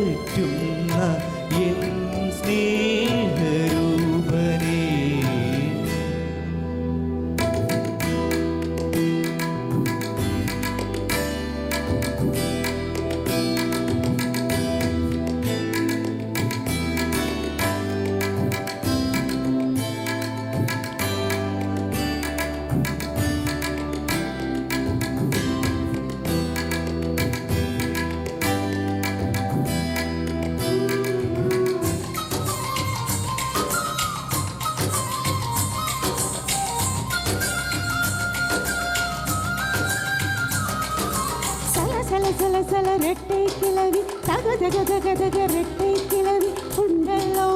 പറ്റുന്ന എൻ സ്നേഹരൂപനേ. சல சல ரெட்டை கிளவி தக தக தக தக ரெட்டை கிளவி உண்டல்லோ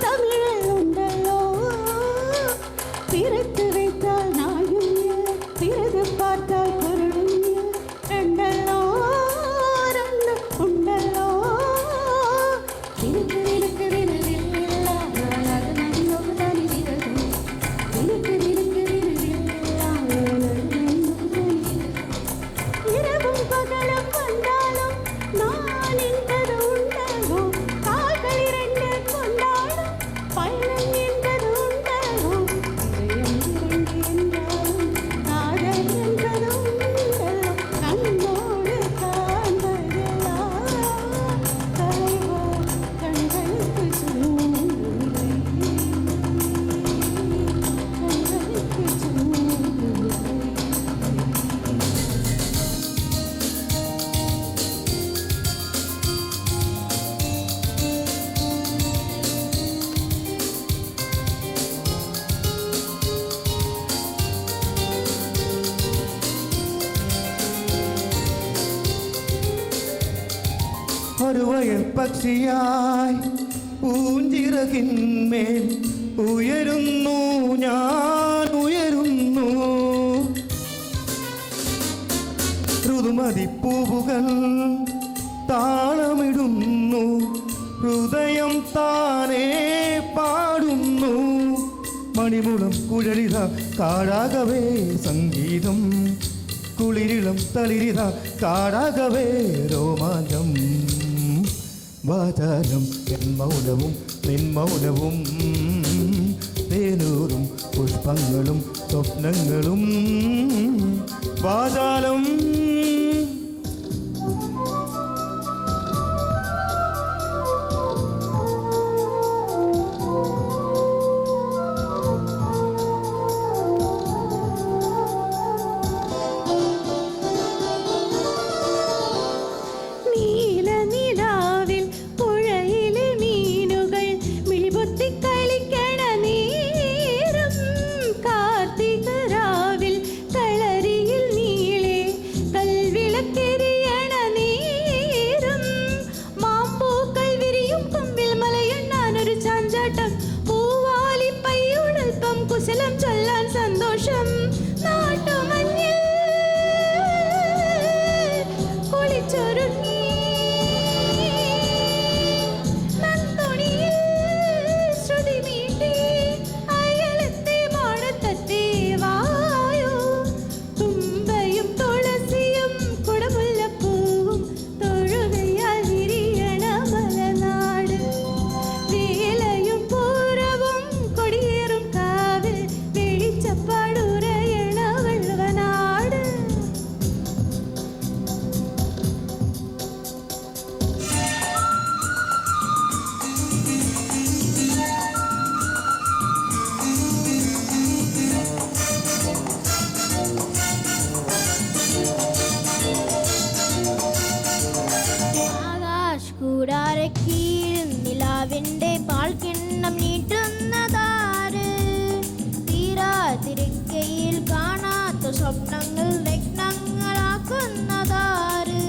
தமிழில் உண்டல்லோ. பிரித்து வைத்தால் நாயும் இல்லை, பிறகு பார்த்தால் பொருளும் இல்லை. ரெண்டல்லோ ரெண்டு உண்டல்லோ. இருக்கு இருக்கு விரலில்லா அது நன்கு தனி விரலும். இருக்கு இருக்கு விரலில்லா இரவும் பகலும் வந்தாலும் நான் என்பது உண்டோ. கால்கள் இரண்டு கொண்டாடும் பயணம் என்பது உண்டோ. இதயம் இரண்டு என்றாலும் காதல் என்பது உண்டோ. கண்ணோடு காண்பதெல்லாம் தலைவா கண்களுக்கு சூழ்நிலை, கண்களுக்கு சூழ்நிலை. ഒരു വയൽ പക്ഷിയായി പൂഞ്ചിറകിന്മേൽ ഉയരുന്നു ഞാൻ ഉയരുന്നു. ഋതുമതിപ്പൂവുകൾ താളമിടുന്നു, ഹൃദയം താനേ പാടുന്നു. മണിമുളം കുഴലിത കാടാകവേ സംഗീതം, കുളിരിളം തളിരിത കാടാകവേ രോമാഞ്ചം. വാചാലം എൻ മൗനവും നിൻ മൗനവും, തേനൂറും പുഷ്പങ്ങളും സ്വപ്നങ്ങളും. വാചാലം കുശലം ചൊല്ലാൻ സന്തോഷം. നാട്ടുമഞ്ഞിൽ കുളിച്ചൊരുങ്ങി നന്തുണിയിൽ ശ്രുതി മീട്ടി അയലത്തെ മാടത്തത്തെ വായോ. തുമ്പയും തുളസിയും കുടമുല്ലപ്പൂവും തൊഴുകയാൽ വിരിയണ മലനാട്. വേലയും പൂരവും കൊടിയേറും കാവിൽ വെളിച്ചപ്പാടുരയണ വള്ളുവനാട്. കൂടാരക്കീഴും നിലാവിന്റെ പാൽക്കിണ്ണം നീട്ടുന്നതാര്. തീരാതിരിക്കയിൽ കാണാത്ത സ്വപ്നങ്ങൾ രത്നങ്ങളാക്കുന്നതാര്.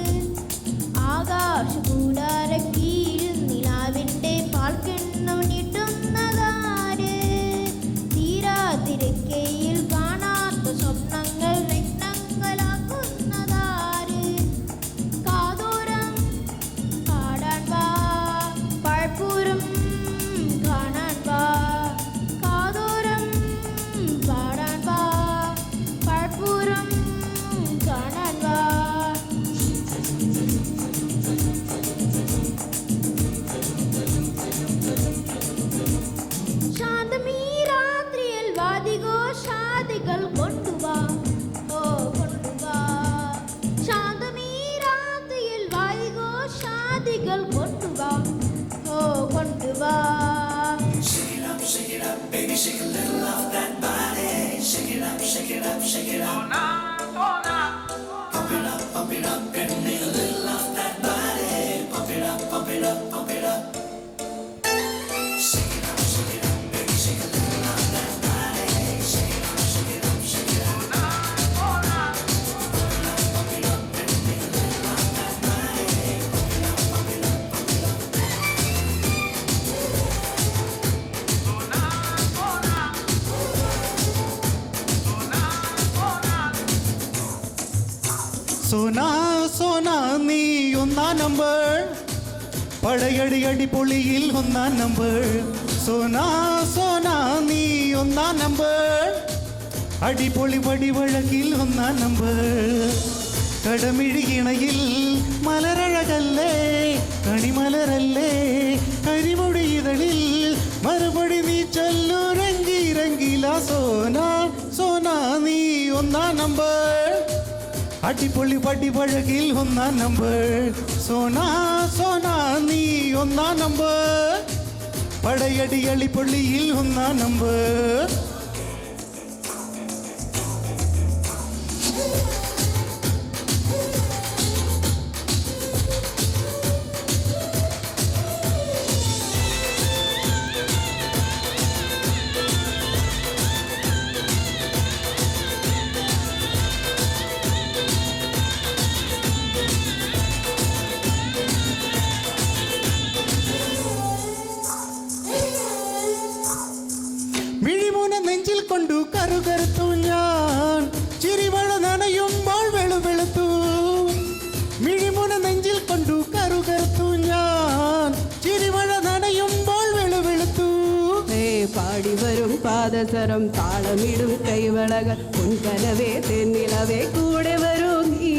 ആകാശ കൂടാരക്കീഴും നിലാവിന്റെ പാൽക്കിണ്ണം നീട്ടുന്നതാര്. തീരാതിരിക്കയിൽ കാണാത്ത സ്വപ്നങ്ങൾ രത്നങ്ങളാക്കുന്നതാര്. കാതോരം പാടാൻ വാ, പഴപ്പൂരം കാണാൻ വാ. കാതോരം പാടാൻ വാ, പഴപ്പൂരം സോനാ സോനാ നീ ഒന്നാം നമ്പർ പടയടി അടിപൊളിയിൽ ഒന്നാം നമ്പർ സോനാ സോനാ നീ ഒന്നാം നമ്പർ അടിപൊളി വടിവഴകിൽ ഒന്നാം നമ്പർ കടമിഴിയിണയിൽ മലരഴകല്ലേ കണിമലരല്ലേ കരിമൊഴി ഇതളിൽ മറുപടി നീ ചൊല്ലു രംഗി രംഗില സോനാ സോനാ നീ ഒന്നാം നമ്പർ അടിപൊളി വടിവഴകിൽ ഒന്നാം നമ്പർ സോനാ സോനാ നീ ഒന്നാം നമ്പർ പടയടി അളിപൊള്ളിയിൽ ഒന്നാം നമ്പർ മിഴിമുന നെഞ്ചിൽ കൊണ്ടു കറുകറുത്തു ഞാൻ ചിരിവള നനയുമ്പോൾ വെളുവെളുത്തു മിഴിമുന നെഞ്ചിൽ കൊണ്ടു കറുകറുത്തു ഞാൻ ചിരിവള നനയുമ്പോൾ വെളുവെളുത്തു പാടി വരും പാദസരം താളമിടും കൈവളകൾ പൊൻകനവേ തെന്നിലവേ കൂടെ വരും നീ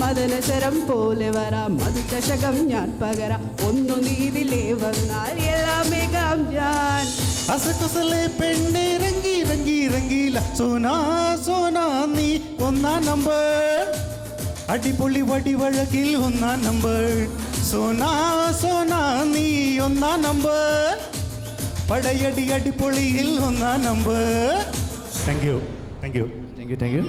മദനസരം പോലെ വരാം മധുചഷകം ഞാൻ പകരാം ഒന്നു നീതിലേ വന്നാൽ എല്ലാമേ കാം ഞാൻ അസകുസലെ പെണ്ണെ രംഗി രംഗി രംഗീല സോനാ സോനാ നീ ഒന്നാം നമ്പർ അടിപൊളി വടിവഴകിൽ ഒന്നാം നമ്പർ സോനാ സോനാ നീ ഒന്നാം നമ്പർ പടയടി അടിപൊളിയിൽ ഒന്നാം number thank you thank you thank you